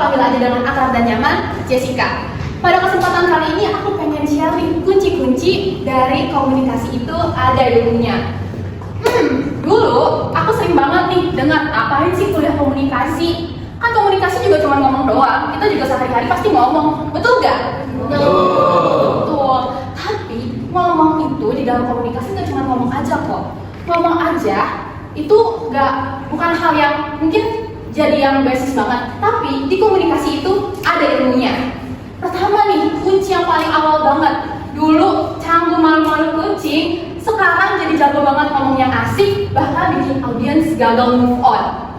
panggil aja dengan akrab dan nyaman, Jessica. Pada kesempatan kali ini aku pengen sharing kunci-kunci dari komunikasi itu ada ilmunya. Dulu aku sering banget nih dengar apain sih kuliah komunikasi? Kan komunikasi juga cuma ngomong doang, kita juga sehari-hari pasti ngomong, betul gak? Betul. Tapi ngomong itu di dalam komunikasi nggak cuma ngomong aja kok. Ngomong aja itu bukan hal yang mungkin jadi yang basic banget, tapi di komunikasi itu ada ilmunya. Pertama nih, kunci yang paling awal banget. Dulu canggung malu-malu kucing, sekarang jadi jago banget ngomong yang asik, bahkan bikin audiens gagal move on.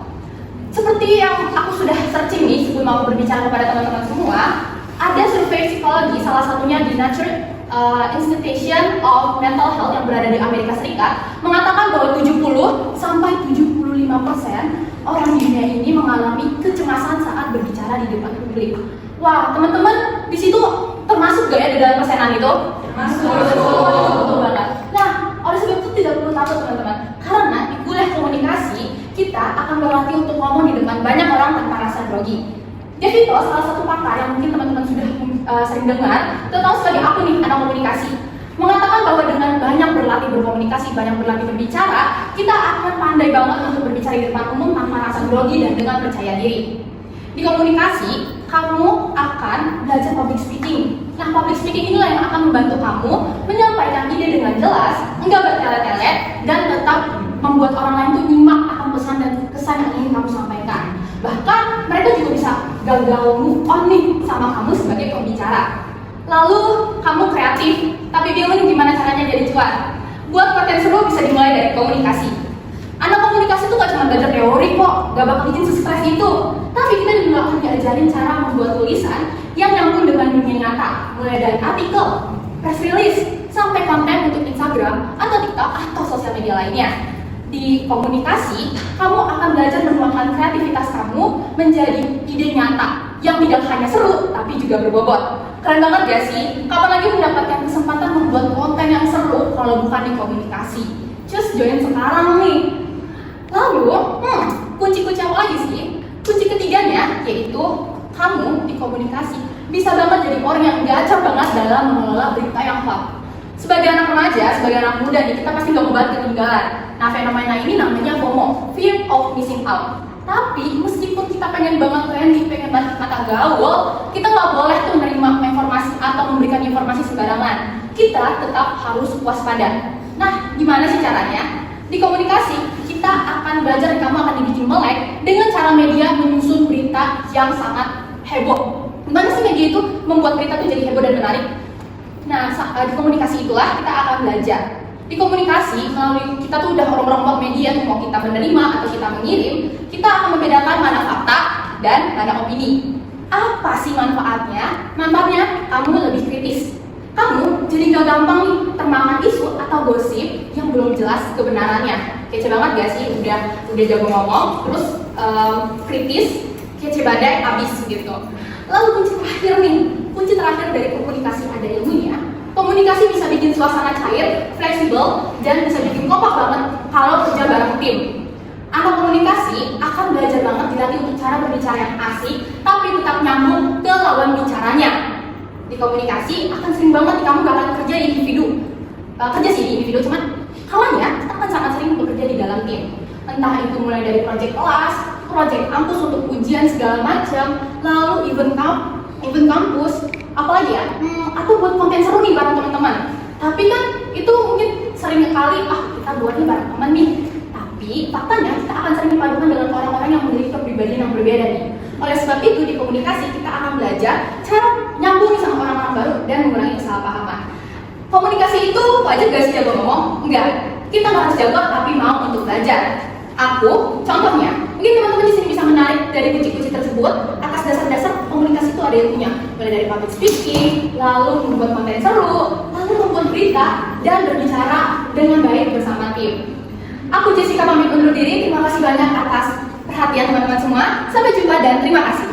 Seperti yang aku sudah searching nih sebelum aku berbicara kepada teman-teman semua, ada survei psikologi, salah satunya di Nature Institution of Mental Health yang berada di Amerika Serikat, mengatakan bahwa 70-75% orang di dunia ini mengalami kecemasan saat berbicara di depan publik. Wah, teman-teman, di situ termasuk gak ya di dalam persenan itu? Termasuk. Betul banget. Nah, oleh sebab itu tidak perlu takut teman-teman, karena di kuliah komunikasi kita akan berlatih untuk ngomong di depan banyak orang tanpa rasa grogi. Devito, salah satu pakar yang mungkin teman-teman sudah sering dengar, terutama sebagai aku nih, anak komunikasi, mengatakan bahwa dengan banyak berlatih berkomunikasi, banyak berlatih berbicara, kita akan pandai banget untuk berbicara di depan umum tanpa rasa grogi dan dengan percaya diri. Di komunikasi, kamu akan belajar public speaking. Nah, public speaking inilah yang akan membantu kamu menyampaikan ide dengan jelas, enggak bertele-tele, dan tetap membuat orang lain tuh nyimak akan pesan dan kesan yang ingin kamu sampaikan. Bahkan mereka juga bisa gagal move on nih sama kamu sebagai pembicara. Lalu kamu kreatif, tapi bingung gimana caranya jadi cuan. Buat konten seru bisa dimulai dari komunikasi. Anak komunikasi tuh gak cuma belajar teori kok, gak bakal bikin stres itu. Tapi kita juga akan diajarin cara membuat tulisan yang nyambung dengan dunia nyata, mulai dari artikel, press release, sampai konten untuk Instagram atau TikTok atau sosial media lainnya. Di komunikasi, kamu akan belajar menuangkan kreativitas kamu menjadi ide nyata yang tidak hanya seru, tapi juga berbobot. Keren banget gak sih? Kapan lagi mendapatkan kesempatan membuat konten yang seru kalau bukan di komunikasi? Just join sekarang nih. Lalu, kunci-kunci apa lagi sih? Kunci ketiganya yaitu kamu di komunikasi bisa banget jadi orang yang gacor banget dalam mengelola berita yang hoax. Sebagai anak remaja, sebagai anak muda nih, kita pasti gak mau banget ketinggalan. Nah, fenomena ini namanya FOMO, Fear of Missing Out. Tapi meskipun kita pengen banget trendy, pengen banget mata gaul, kita nggak boleh tuh menerima informasi atau memberikan informasi sembarangan. Kita tetap harus waspada. Nah, gimana sih caranya? Di komunikasi, kita akan belajar, kamu akan dibikin melek dengan cara media menyusun berita yang sangat heboh. Gimana sih media itu membuat berita itu jadi heboh dan menarik? Nah, di komunikasi itulah kita akan belajar. Di komunikasi, melalui kita tuh udah orang-orang media tuh mau kita menerima atau kita mengirim, kita akan membedakan mana fakta dan mana opini. Apa sih manfaatnya? Manfaatnya kamu lebih kritis. Kamu jadi gak gampang nih termakan isu atau gosip yang belum jelas kebenarannya. Kece banget gak sih? Udah jago ngomong, terus kritis, kece badai, abis gitu. Lalu kunci terakhir dari komunikasi ada ilmunya. Komunikasi bisa bikin suasana cair, fleksibel, dan bisa bikin kompak banget kalau kerja bareng tim. Anak komunikasi akan belajar banget dilatih untuk cara berbicara yang asik, tapi tetap nyambung ke lawan bicaranya. Di komunikasi akan sering banget kamu gak akan kerja di individu. Kerja sih di individu, cuman kawannya kita akan sangat sering bekerja di dalam tim. Entah itu mulai dari proyek kelas, proyek kampus untuk ujian segala macam, lalu event kampus, apalagi ya, atau buat konten seru nih bareng teman-teman. Tapi kan itu mungkin sering kali kita buat nih bareng teman nih. Tapi faktanya kita akan sering dipadukan dengan orang-orang yang memiliki kepribadian yang berbeda nih. Oleh sebab itu di komunikasi kita akan belajar cara nyambung sama orang-orang baru dan mengurangi kesalahpahaman. Komunikasi itu wajib gak sih jago ngomong? Enggak. Kita gak harus jago tapi mau untuk belajar. Aku, contohnya, mungkin teman-teman di sini bisa menarik dari kunci-kunci tersebut atas dasar-dasar komunikasi itu ada ilmunya, mulai dari public speaking, lalu membuat konten seru, lalu membuat berita, dan berbicara dengan baik bersama tim. Aku Jessica pamit undur diri, terima kasih banyak atas perhatian teman-teman semua, sampai jumpa dan terima kasih.